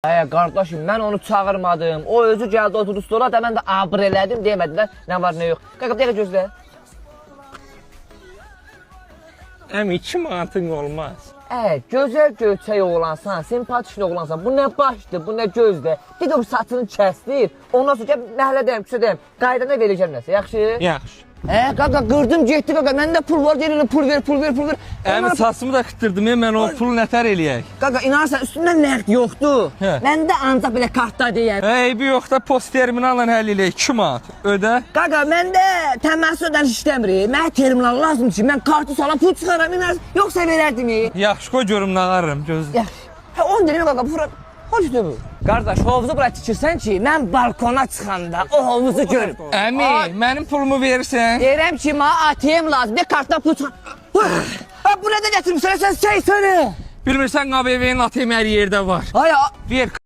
Qardaşım, mən onu çağırmadım. O özü gəldi oturdu stola da mən də abr elədim demədilər. Nə var nə yox. Qaqa bir dəqiqə gözlə. Əmi 2 manatın olmaz. Gözəl göyçək oğlansan, simpatik oğlansan. Bu nə başdır, bu nə gözdür. Bir də bu saçını kəsdir. Ondan sonra gəl məhəllədəyim, küçədəyim. Qaydana verəcəm nəsə, yaxşı? Yaxşı. Qaqa qırdım getdi qaqa. Məndə pul var, deyirlər pul ver. Əmi saçımı da xıtırdım, mən o pulu nətər eləyək? Qaqa inanırsan üstündə nəqd yoxdur. Hə. Məndə ancaq belə kartda deyər. Eybi yox da post terminalla həll eləyək 2 manat. Ödə. Qaqa məndə təməssül ödəniş işləmir. Mənə terminal lazımdır ki, mən kartı salam pul çıxaram, yoxsa verərdim. Yaxşı, qoy görüm nə qarım, göz. Yaxşı. Onu deyirəm qaqa, bu fıra... Hoşdur bu. Qardaş, hovuzu bura tikirsən ki, mən balkona çıxanda o hovuzu görüm. Əmi, mənim pulumu verirsən? Deyirəm ki, mənə ATM lazım, bir kartdan pul çıxar. Bu nədə gətirmişsən, sən söyle. Bilmirsən, ABV-nin ATM hər yerdə var. Ay, Ver.